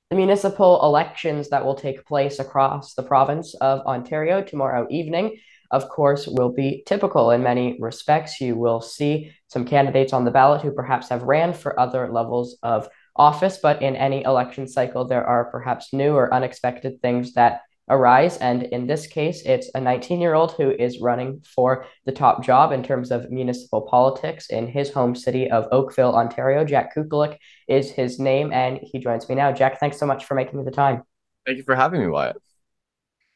The municipal elections that will take place across the province of Ontario tomorrow evening, of course, will be typical in many respects. You will see some candidates on the ballot who perhaps have ran for other levels of office, but in any election cycle, there are perhaps new or unexpected things that arise. And in this case, it's a 19-year-old who is running for the top job in terms of municipal politics in his home city of Oakville, Ontario. Jack Kukolic is his name, and he joins me now. Jack, thanks so much for making the time. Thank you for having me, Wyatt.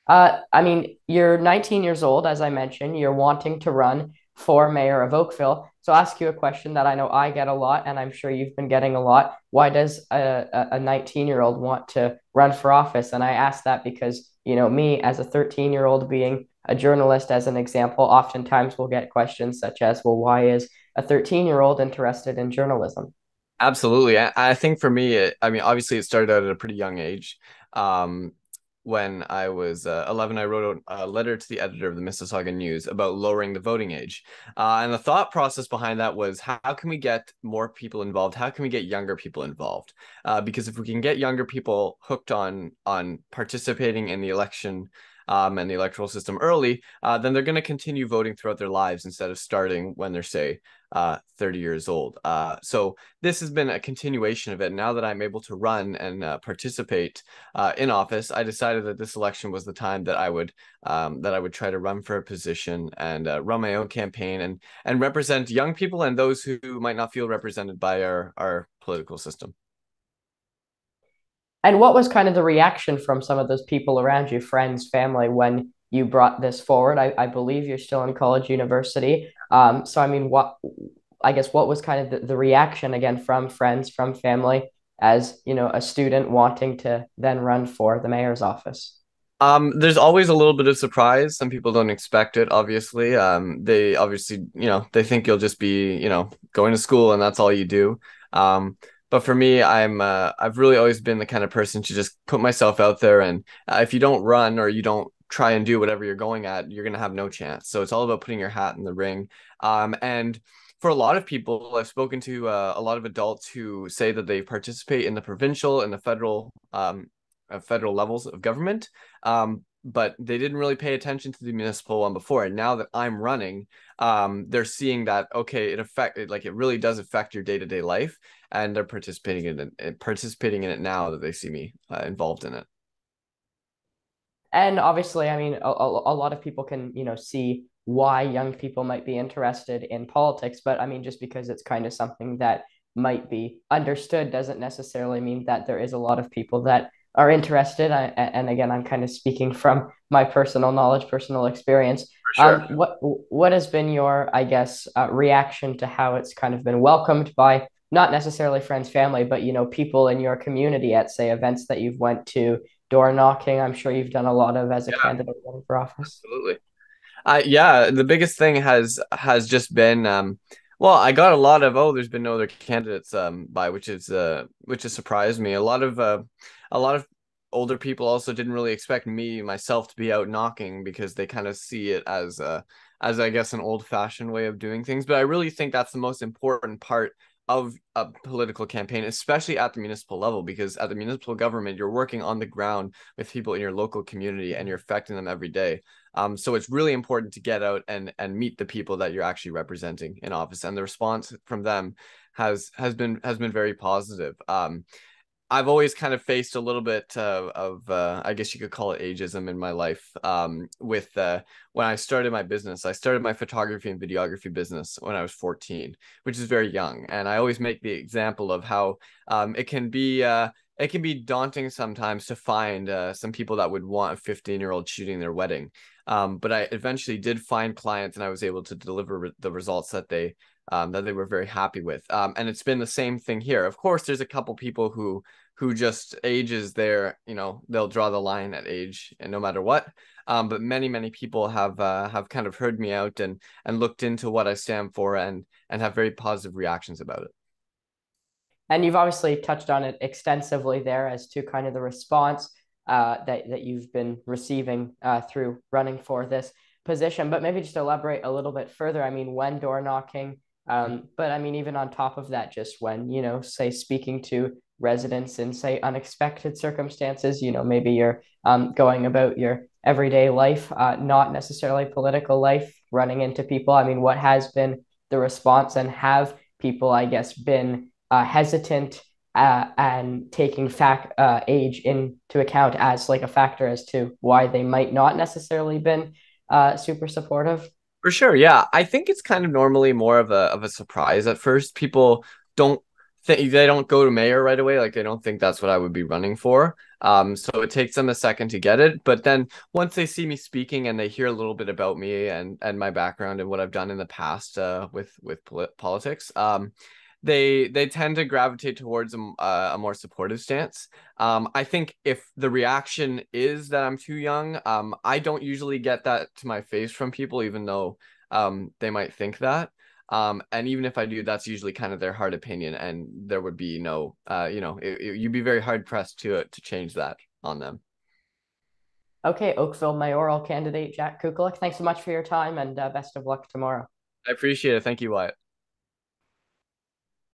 I mean, you're 19 years old, as I mentioned. You're wanting to run for mayor of Oakville. So I'll ask you a question that I know I get a lot, and I'm sure you've been getting a lot. Why does a 19-year-old want to run for office? And I ask that because, me as a 13-year-old being a journalist, as an example, oftentimes we'll get questions such as, well, why is a 13-year-old interested in journalism? Absolutely. I think for me, I mean, obviously, it started out at a pretty young age. Um, when I was 11, I wrote a letter to the editor of the Mississauga News about lowering the voting age. And the thought process behind that was, how can we get more people involved? How can we get younger people involved? Because if we can get younger people hooked on participating in the election, and the electoral system early, then they're going to continue voting throughout their lives instead of starting when they're, say, 30 years old. So this has been a continuation of it. Now that I'm able to run and participate in office, I decided that this election was the time that I would try to run for a position and run my own campaign and represent young people and those who might not feel represented by our political system. And what was kind of the reaction from some of those people around you, friends, family, when you brought this forward? I believe you're still in college, university. So I mean, I guess what was kind of the reaction again from friends, from family, as a student wanting to then run for the mayor's office? There's always a little bit of surprise. Some people don't expect it, obviously. They obviously, they think you'll just be, going to school and that's all you do. But for me, I've really always been the kind of person to just put myself out there, and if you don't run or you don't try and do whatever you're going at, you're gonna have no chance. So it's all about putting your hat in the ring. And for a lot of people, I've spoken to a lot of adults who say that they participate in the provincial and the federal levels of government. But they didn't really pay attention to the municipal one before. And now that I'm running, they're seeing that okay, it really does affect your day-to-day life, and they're participating in it now that they see me involved in it. And obviously, I mean, a lot of people can, see why young people might be interested in politics. But I mean, just because it's kind of something that might be understood doesn't necessarily mean that there is a lot of people that are interested. And again, I'm kind of speaking from my personal knowledge, personal experience. For sure. What has been your, I guess, reaction to how it's kind of been welcomed by not necessarily friends, family, but people in your community at, say, events that you've went to, door knocking? I'm sure you've done a lot of as a Yeah, candidate running for office. absolutely. Yeah, the biggest thing has just been well, I got a lot of there's been no other candidates by which has surprised me. A lot of older people also didn't really expect me myself to be out knocking because they kind of see it as I guess an old-fashioned way of doing things. But I really think that's the most important part of a political campaign, especially at the municipal level, because at the municipal government, you're working on the ground with people in your local community and you're affecting them every day. So it's really important to get out and meet the people that you're actually representing in office, and the response from them has been very positive. I've always kind of faced a little bit of I guess you could call it ageism in my life. With When I started my business, I started my photography and videography business when I was 14, which is very young. And I always make the example of how it can be daunting sometimes to find some people that would want a 15-year-old shooting their wedding. But I eventually did find clients, and I was able to deliver the results that they were very happy with. And it's been the same thing here. Of course, there's a couple people who just age is there, they'll draw the line at age and no matter what. But many people have kind of heard me out and looked into what I stand for and have very positive reactions about it. And you've obviously touched on it extensively there as to kind of the response that you've been receiving through running for this position. But maybe just elaborate a little bit further. I mean, when door knocking, but I mean, even on top of that, just when, say, speaking to residents in, say, unexpected circumstances. Maybe you're going about your everyday life, not necessarily political life, running into people. I mean, what has been the response, and have people, I guess, been hesitant and taking age into account as like a factor as to why they might not necessarily been super supportive? For sure, yeah. I think it's kind of normally more of a surprise at first. People don't think they don't go to mayor right away. Like they don't think that's what I would be running for. So it takes them a second to get it. But then once they see me speaking and they hear a little bit about me and my background and what I've done in the past with politics, they tend to gravitate towards a more supportive stance. I think if the reaction is that I'm too young, I don't usually get that to my face from people, even though they might think that. And even if I do, that's usually kind of their hard opinion, and there would be no, you'd be very hard pressed to change that on them. Okay, Oakville mayoral candidate Jack Kukolic, thanks so much for your time, and best of luck tomorrow. I appreciate it. Thank you, Wyatt.